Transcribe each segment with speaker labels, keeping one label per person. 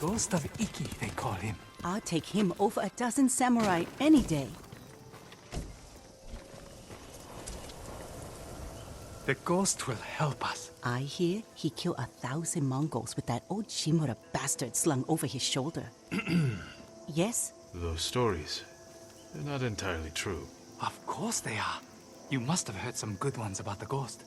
Speaker 1: Ghost of Iki, they call him.
Speaker 2: I'll take him over a dozen samurai any day.
Speaker 1: The ghost will help us.
Speaker 2: I hear he killed 1,000 Mongols with that old Shimura bastard slung over his shoulder. Yes?
Speaker 3: Those stories, they're not entirely true.
Speaker 1: Of course they are. You must have heard some good ones about the ghost.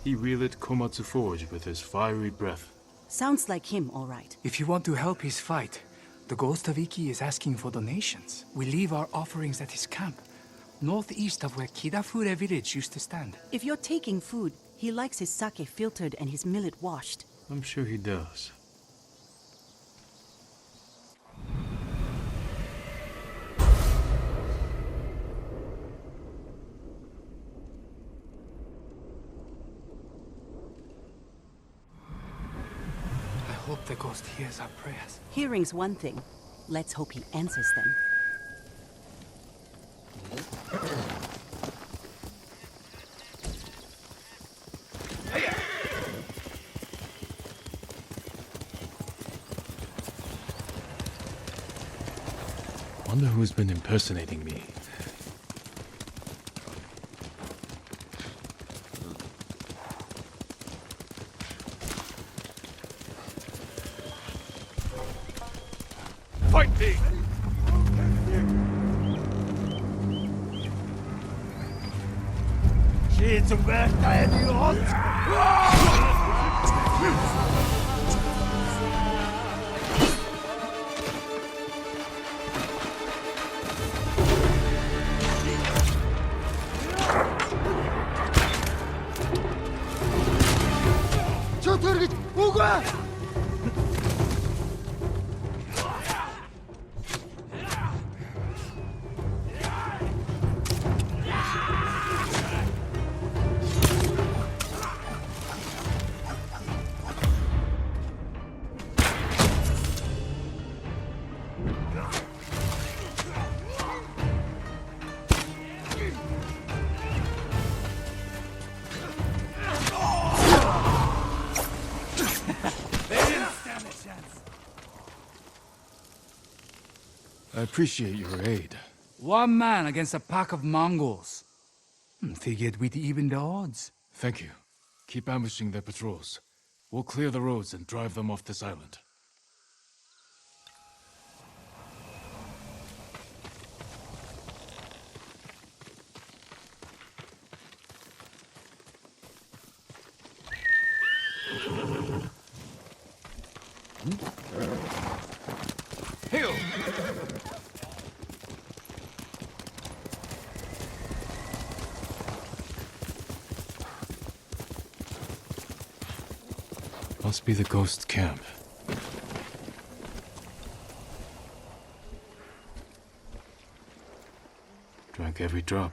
Speaker 3: He relit Komatsu Forge with his fiery breath.
Speaker 2: Sounds like him, all right.
Speaker 1: If you want to help his fight, the Ghost of Iki is asking for donations. We leave our offerings at his camp, northeast of where Kidafure village used to stand.
Speaker 2: If you're taking food, he likes his sake filtered and his millet washed.
Speaker 3: I'm sure he does.
Speaker 1: I hope the ghost hears our prayers.
Speaker 2: Hearing's one thing. Let's hope he answers them.
Speaker 3: Wonder who's been impersonating me. Fight me! I appreciate your aid.
Speaker 1: One man against a pack of Mongols. Figured we'd even the odds.
Speaker 3: Thank you. Keep ambushing their patrols. We'll clear the roads and drive them off this island.
Speaker 1: Hail!
Speaker 3: Must be the ghost camp. Drank every drop.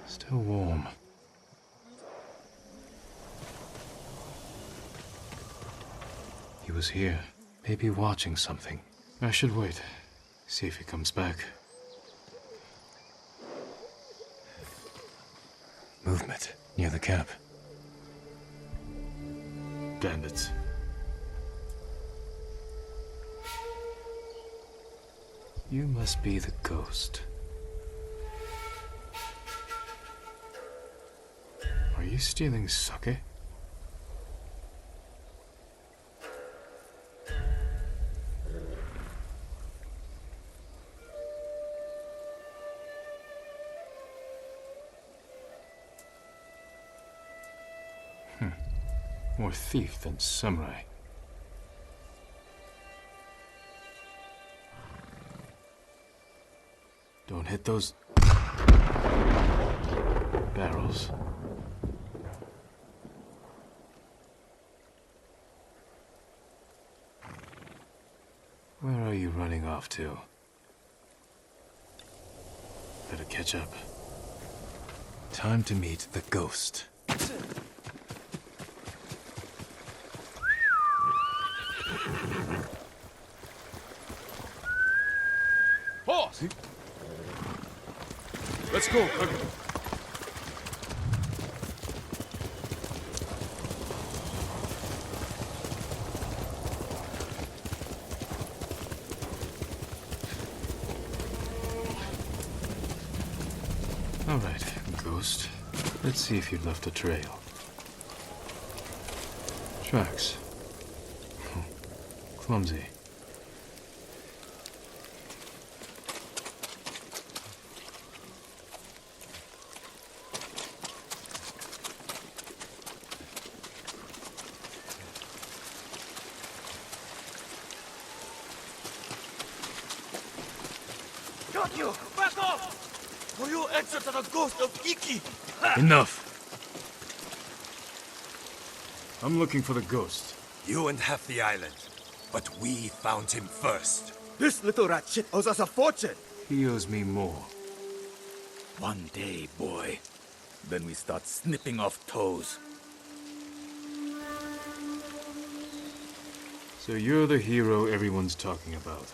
Speaker 3: Still warm. He was here, maybe watching something. I should wait, see if he comes back. Movement near the camp. Bandits. You must be the ghost. Are you stealing sake? More thief than samurai. Don't hit those barrels. Where are you running off to? Better catch up. Time to meet the ghost. Horse! Let's go, Kage. All right, Ghost. Let's see if you left a trail. Tracks. Clumsy.
Speaker 4: Got you! Back off! Or you answer to the ghost of Iki!
Speaker 3: Enough! I'm looking for the ghost.
Speaker 4: You and half the island. But we found him first.
Speaker 5: This little rat shit owes us a fortune.
Speaker 3: He owes me more.
Speaker 6: One day, boy. Then we start snipping off toes.
Speaker 3: So you're the hero everyone's talking about.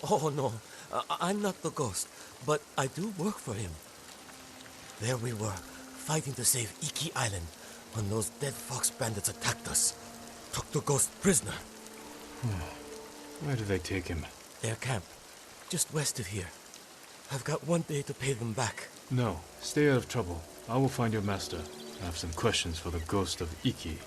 Speaker 4: Oh no. I'm not the ghost, but I do work for him. There we were, fighting to save Iki Island, when those dead fox bandits attacked us. Took the ghost prisoner.
Speaker 3: Where did they take him?
Speaker 4: Their camp, just west of here. I've got one day to pay them back.
Speaker 3: No, stay out of trouble. I will find your master. I have some questions for the ghost of Iki.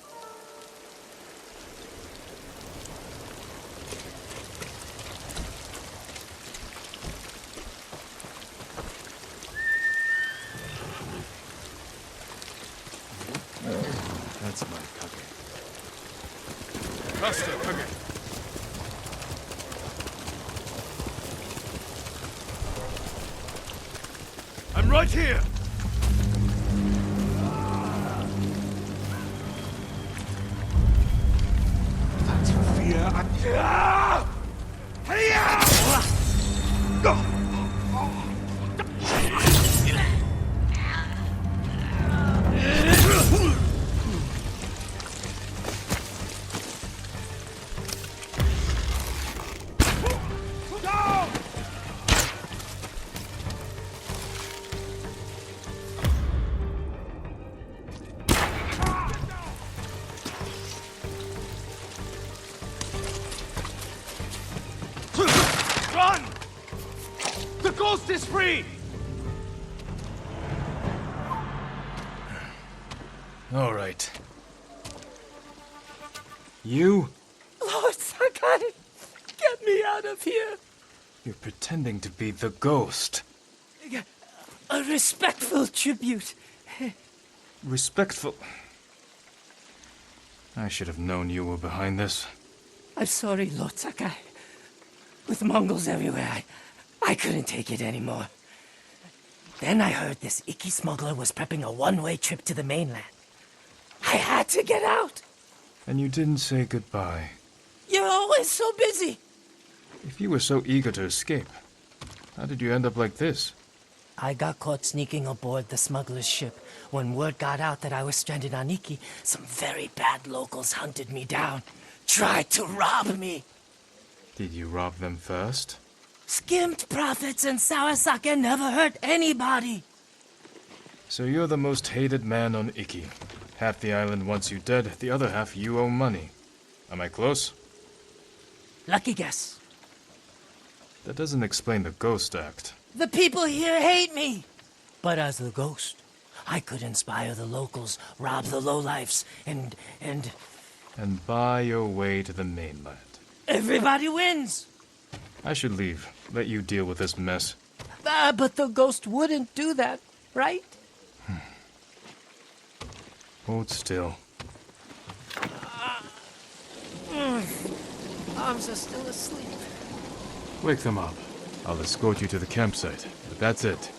Speaker 3: That's my Kage. Master Kage! I'm right here!
Speaker 6: That's fear.
Speaker 5: Run! The ghost is free!
Speaker 3: All right. You?
Speaker 1: Lord Sakai, get me out of here.
Speaker 3: You're pretending to be the ghost.
Speaker 1: A respectful tribute.
Speaker 3: Respectful. I should have known you were behind this.
Speaker 1: I'm sorry, Lord Sakai. With Mongols everywhere, I couldn't take it anymore. Then I heard this Iki smuggler was prepping a one-way trip to the mainland. I had to get out.
Speaker 3: And you didn't say goodbye.
Speaker 1: You're always so busy.
Speaker 3: If you were so eager to escape, how did you end up like this?
Speaker 1: I got caught sneaking aboard the smuggler's ship. When word got out that I was stranded on Iki, some very bad locals hunted me down. Tried to rob me.
Speaker 3: Did you rob them first?
Speaker 1: Skimmed profits and Sawasaka never hurt anybody.
Speaker 3: So you're the most hated man on Iki. Half the island wants you dead, the other half you owe money. Am I close?
Speaker 1: Lucky guess.
Speaker 3: That doesn't explain the ghost act.
Speaker 1: The people here hate me. But as the ghost, I could inspire the locals, rob the lowlifes, and
Speaker 3: And buy your way to the mainland.
Speaker 1: everybody wins.
Speaker 3: I should leave. Let you deal with this mess.
Speaker 1: But the ghost wouldn't do that, right?
Speaker 3: Hold still.
Speaker 1: Arms are still asleep.
Speaker 3: Wake them up. I'll escort you to the campsite, but that's it.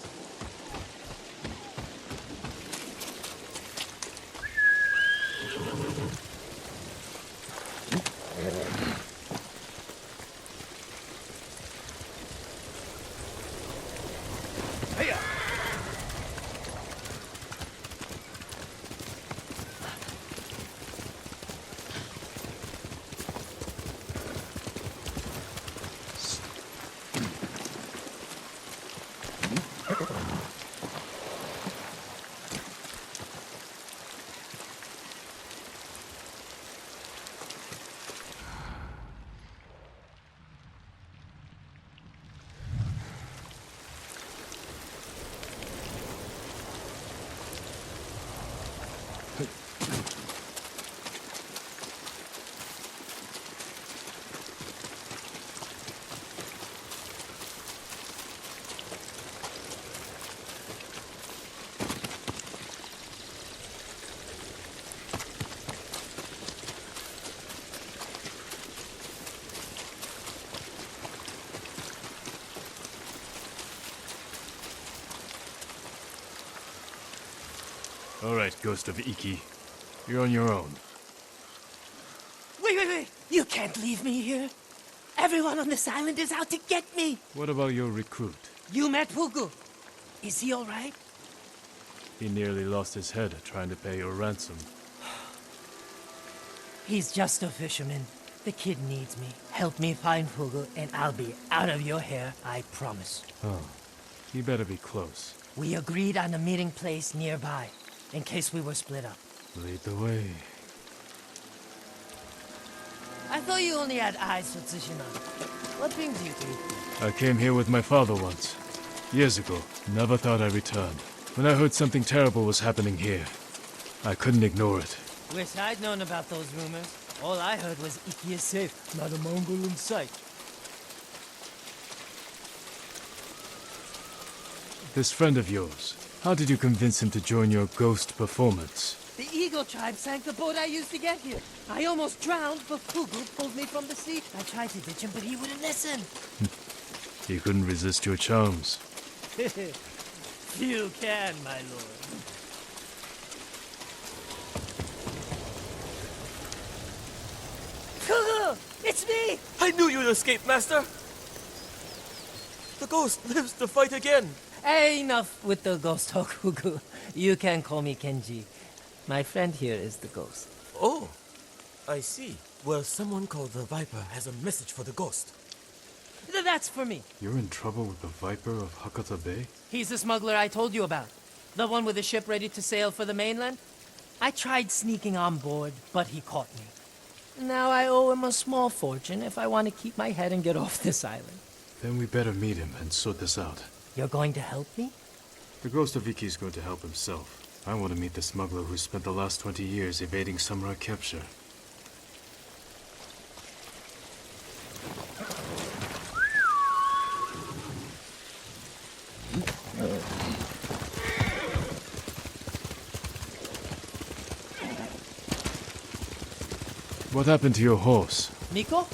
Speaker 3: All right, Ghost of Iki. You're on your own.
Speaker 1: Wait! You can't leave me here. Everyone on this island is out to get me.
Speaker 3: What about your recruit?
Speaker 1: You met Pugu. Is he all right?
Speaker 3: He nearly lost his head trying to pay your ransom.
Speaker 1: He's just a fisherman. The kid needs me. Help me find Pugu, and I'll be out of your hair, I promise.
Speaker 3: Oh, you better be close.
Speaker 1: We agreed on a meeting place nearby, in case we were split up.
Speaker 3: Lead the way.
Speaker 1: I thought you only had eyes for Tsushima. What brings you to it?
Speaker 3: I came here with my father once. Years ago. Never thought I'd return. When I heard something terrible was happening here, I couldn't ignore it.
Speaker 1: Wish I'd known about those rumors. All I heard was Iki is safe, not a Mongol in sight.
Speaker 3: This friend of yours, how did you convince him to join your ghost performance?
Speaker 1: The Eagle tribe sank the boat I used to get here. I almost drowned, but Pugu pulled me from the sea. I tried to ditch him, but he wouldn't listen.
Speaker 3: He couldn't resist your charms.
Speaker 1: You can, my lord. Pugu! It's me!
Speaker 4: I knew you'd escape, Master! The ghost lives to fight again!
Speaker 1: Hey, enough with the ghost talk, Pugu. You can call me Kenji. My friend here is the ghost.
Speaker 4: Oh, I see. Well, someone called the Viper has a message for the ghost.
Speaker 1: That's for me.
Speaker 3: You're in trouble with the Viper of Hakata Bay?
Speaker 1: He's the smuggler I told you about. The one with the ship ready to sail for the mainland. I tried sneaking on board, but he caught me. Now I owe him a small fortune if I want to keep my head and get off this island.
Speaker 3: Then we better meet him and sort this out.
Speaker 1: You're going to help me?
Speaker 3: The Ghost of Iki is going to help himself. I want to meet the smuggler who spent the last 20 years evading samurai capture. What happened to your horse?
Speaker 1: Miko?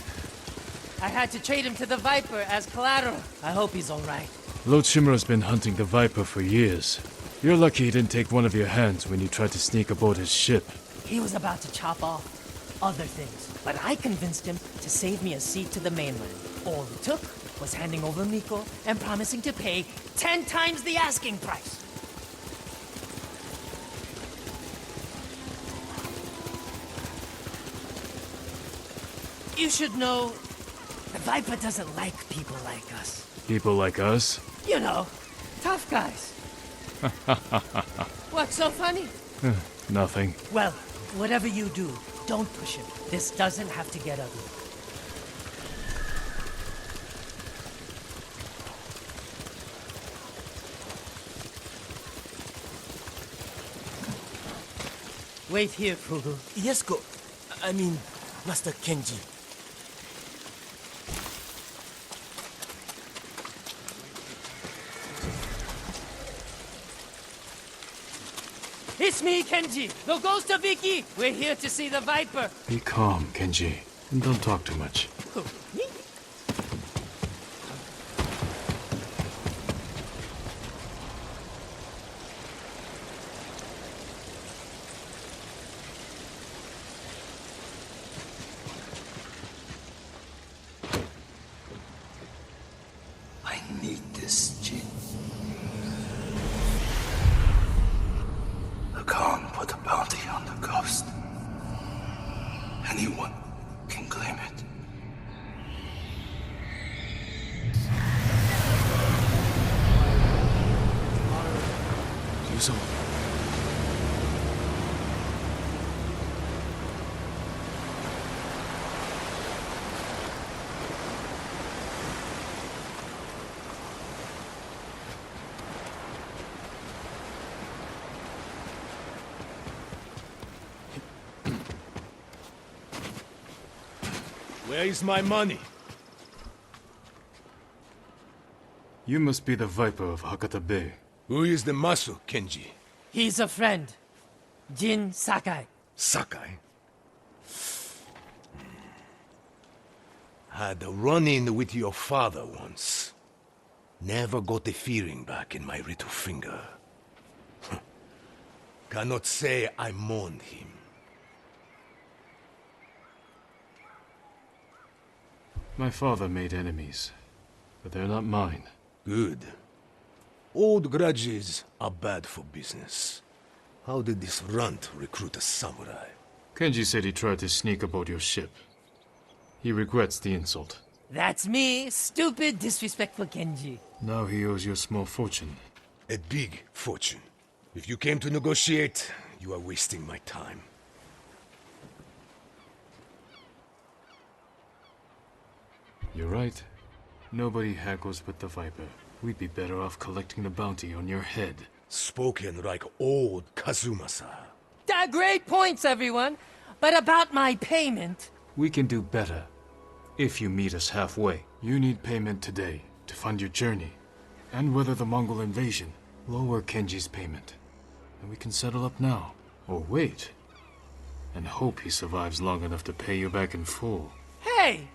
Speaker 1: I had to trade him to the Viper as collateral. I hope he's all right.
Speaker 3: Lord Shimura's been hunting the Viper for years. You're lucky he didn't take one of your hands when you tried to sneak aboard his ship.
Speaker 1: He was about to chop off other things, but I convinced him to save me a seat to the mainland. All it took was handing over Miko and promising to pay 10 times the asking price. You should know, the Viper doesn't like people like us.
Speaker 3: People like us?
Speaker 1: You know, tough guys. What's so funny?
Speaker 3: Nothing.
Speaker 1: Well, whatever you do, don't push him. This doesn't have to get ugly. Wait here, Fugu.
Speaker 4: Yes, I mean, Master Kenji.
Speaker 1: It's me, Kenji, the ghost of Iki. We're here to see the Viper.
Speaker 3: Be calm, Kenji, and don't talk too much.
Speaker 1: Who, me?
Speaker 7: I need this, Jin. The Khan put a bounty on the ghost. Anyone can claim it.
Speaker 3: Use him.
Speaker 5: Where is my money?
Speaker 3: You must be the Viper of Hakata Bay.
Speaker 8: Who is the Masu, Kenji?
Speaker 1: He's a friend. Jin Sakai.
Speaker 8: Sakai? Had a run-in with your father once. Never got the feeling back in my little finger. Cannot say I mourned him.
Speaker 3: My father made enemies, but they're not mine.
Speaker 8: Good. Old grudges are bad for business. How did this runt recruit a samurai?
Speaker 3: Kenji said he tried to sneak aboard your ship. He regrets the insult.
Speaker 1: That's me, stupid, disrespectful Kenji.
Speaker 3: Now he owes you a small fortune.
Speaker 8: A big fortune. If you came to negotiate, you are wasting my time.
Speaker 3: You're right. Nobody haggles with the Viper. We'd be better off collecting the bounty on your head.
Speaker 8: Spoken like old Kazumasa.
Speaker 1: Great points, everyone. But about my payment...
Speaker 3: We can do better. If you meet us halfway. You need payment today to fund your journey. And weather the Mongol invasion. Lower Kenji's payment. And we can settle up now. Or wait. And hope he survives long enough to pay you back in full.
Speaker 1: Hey!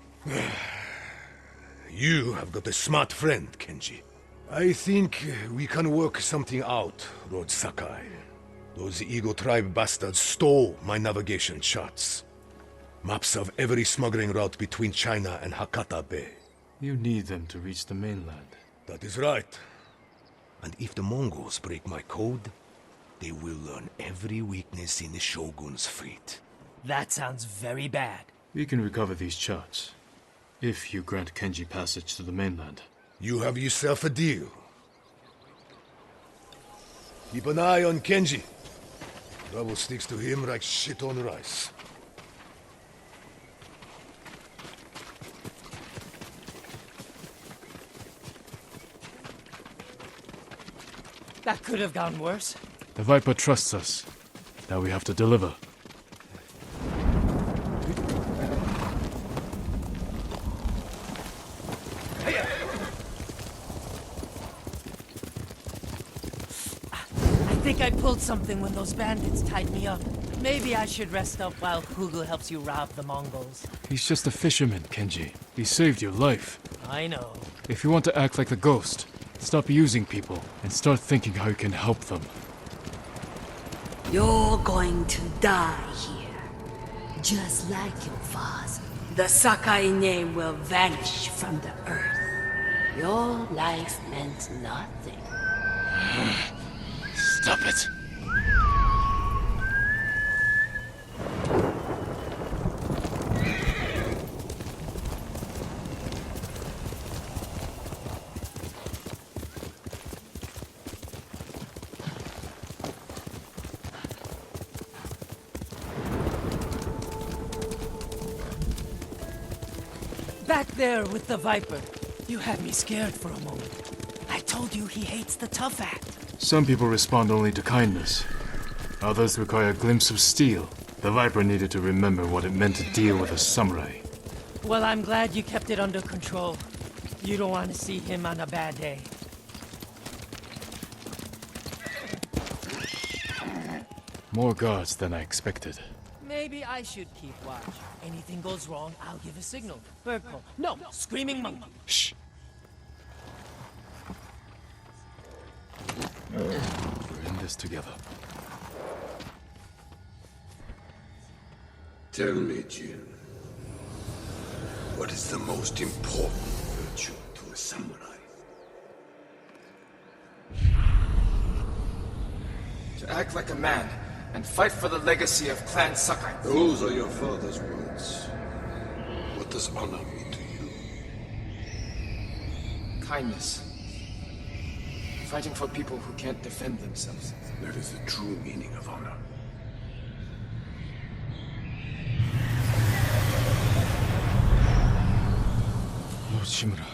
Speaker 8: You have got a smart friend, Kenji. I think we can work something out, Lord Sakai. Those Eagle Tribe bastards stole my navigation charts. Maps of every smuggling route between China and Hakata Bay.
Speaker 3: You need them to reach the mainland.
Speaker 8: That is right. And if the Mongols break my code, they will learn every weakness in the Shogun's fleet.
Speaker 1: That sounds very bad.
Speaker 3: We can recover these charts. If you grant Kenji passage to the mainland.
Speaker 8: You have yourself a deal. Keep an eye on Kenji. Trouble sticks to him like shit on rice.
Speaker 1: That could have gone worse.
Speaker 3: The Viper trusts us. Now we have to deliver.
Speaker 1: I think I pulled something when those bandits tied me up. Maybe I should rest up while Hugel helps you rob the Mongols.
Speaker 3: He's just a fisherman, Kenji. He saved your life.
Speaker 1: I know.
Speaker 3: If you want to act like the ghost, stop using people and start thinking how you can help them.
Speaker 9: You're going to die here, just like your father. The Sakai name will vanish from the earth. Your life meant nothing.
Speaker 3: Stop it!
Speaker 1: Back there with the Viper. You had me scared for a moment. I told you he hates the tough act.
Speaker 3: Some people respond only to kindness. Others require a glimpse of steel. The Viper needed to remember what it meant to deal with a samurai.
Speaker 1: Well, I'm glad you kept it under control. You don't want to see him on a bad day.
Speaker 3: More guards than I expected.
Speaker 1: Maybe I should keep watch. Anything goes wrong, I'll give a signal. Bird call. No, screaming monkey.
Speaker 3: Shh! We're in this together.
Speaker 7: Tell me, Jin, what is the most important virtue to a samurai?
Speaker 10: To act like a man and fight for the legacy of Clan Sakai.
Speaker 7: Those are your father's words. What does honor mean to you?
Speaker 10: Kindness. Fighting for people who can't defend themselves.
Speaker 7: That is the true meaning of honor.
Speaker 3: Lord Shimura.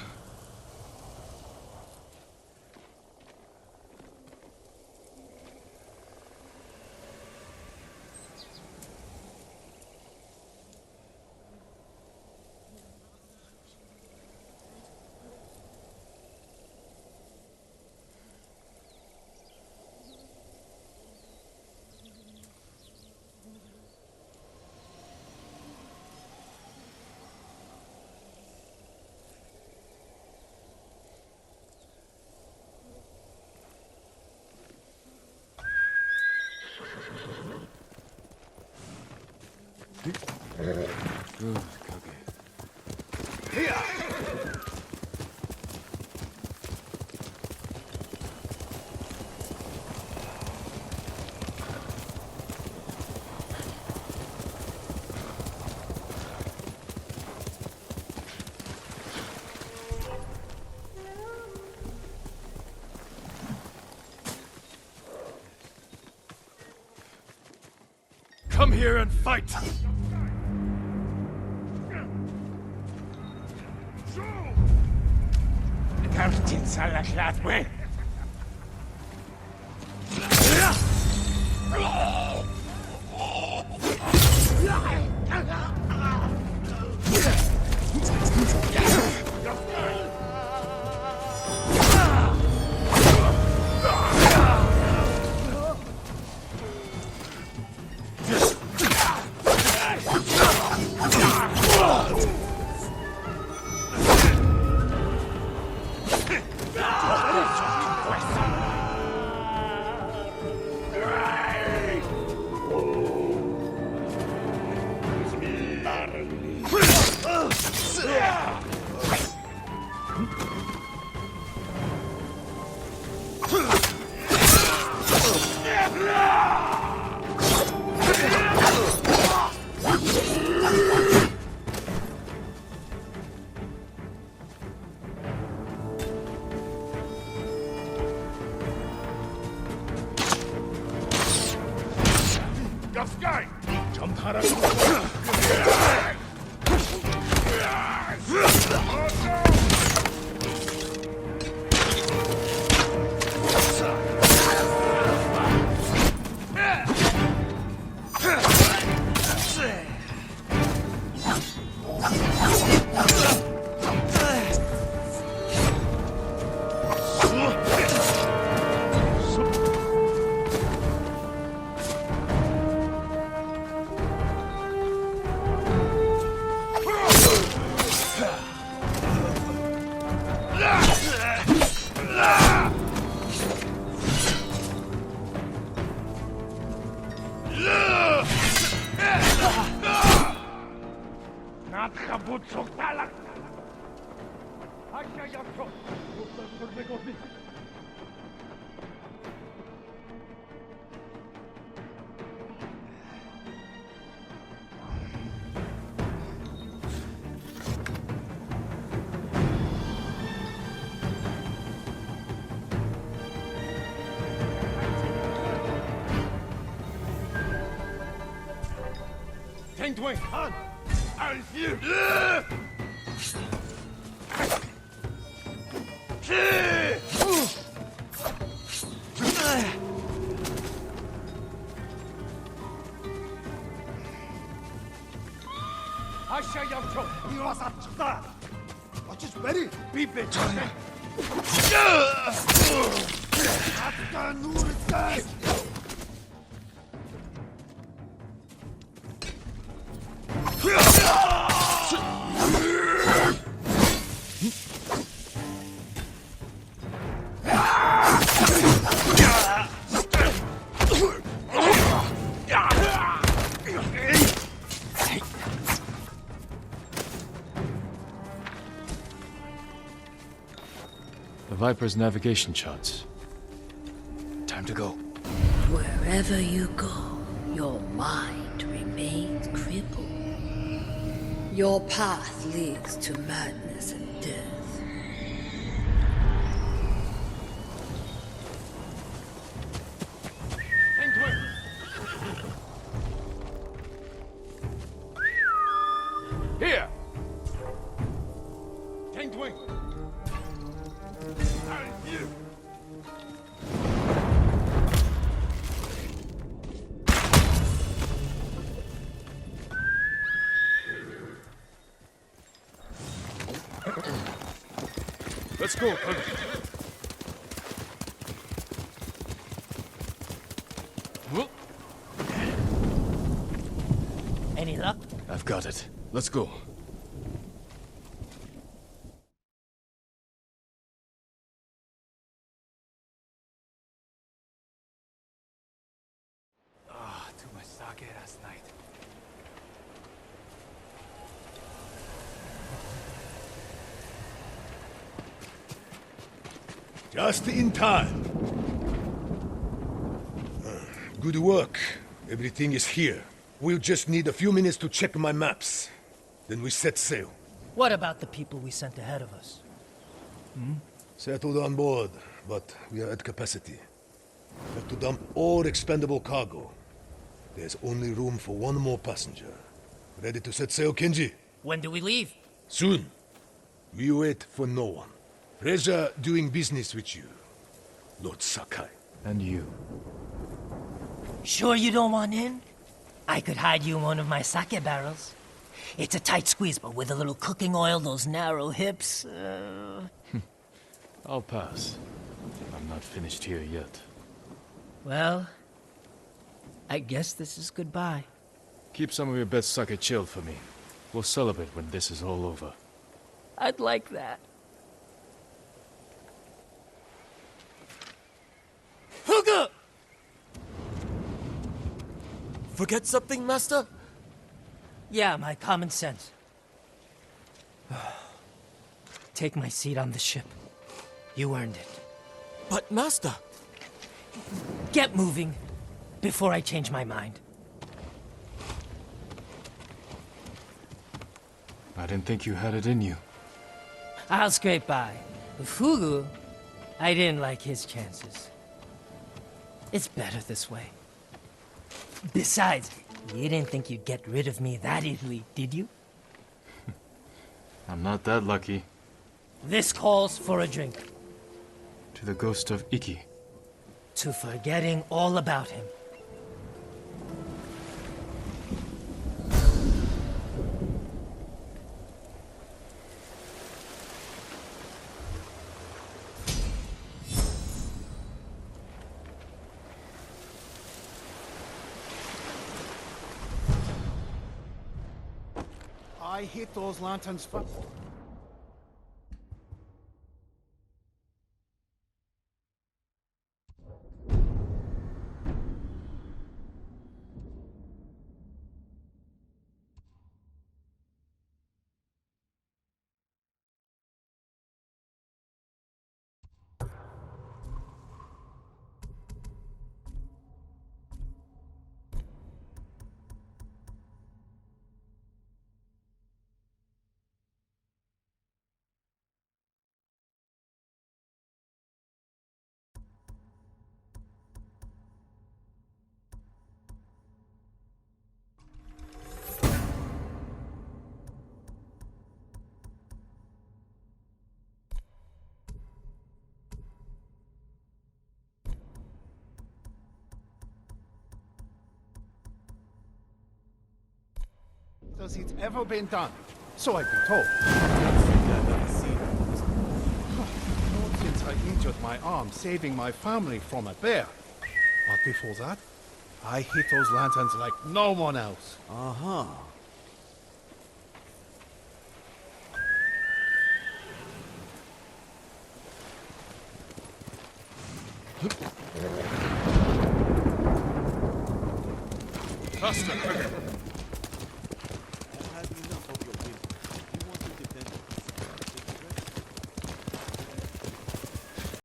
Speaker 3: Good, Kage.
Speaker 5: Come here and fight!
Speaker 3: The Viper's navigation charts. Time to go.
Speaker 9: Wherever you go, your mind remains crippled. Your path leads to madness and death.
Speaker 5: Here! Let's go, Kage.
Speaker 1: Any luck?
Speaker 3: I've got it. Let's go.
Speaker 6: Too much sake last night.
Speaker 8: Just in time. Good work. Everything is here. We'll just need a few minutes to check my maps. Then we set sail.
Speaker 1: What about the people we sent ahead of us?
Speaker 8: Settled on board, but we are at capacity. Have to dump all expendable cargo. There's only room for one more passenger. Ready to set sail, Kenji?
Speaker 1: When do we leave?
Speaker 8: Soon. We wait for no one. Pleasure doing business with you, Lord Sakai.
Speaker 3: And you.
Speaker 1: Sure you don't want in? I could hide you in one of my sake barrels. It's a tight squeeze, but with a little cooking oil, those narrow hips...
Speaker 3: I'll pass. I'm not finished here yet.
Speaker 1: Well, I guess this is goodbye.
Speaker 3: Keep some of your best sake chilled for me. We'll celebrate when this is all over.
Speaker 1: I'd like that. Huga!
Speaker 4: Forget something, Master?
Speaker 1: Yeah, my common sense. Take my seat on the ship. You earned it.
Speaker 4: But, Master...
Speaker 1: Get moving, before I change my mind.
Speaker 3: I didn't think you had it in you.
Speaker 1: I'll scrape by. With Fugu, I didn't like his chances. It's better this way. Besides, you didn't think you'd get rid of me that easily, did you?
Speaker 3: I'm not that lucky.
Speaker 1: This calls for a drink.
Speaker 3: To the ghost of Iki.
Speaker 1: To forgetting all about him.
Speaker 11: I hate those lanterns for... Does it ever been done? So I've been told. Not since I injured my arm saving my family from a bear. But before that, I hit those lanterns like no one else.
Speaker 4: Uh-huh.
Speaker 5: Faster, quicker.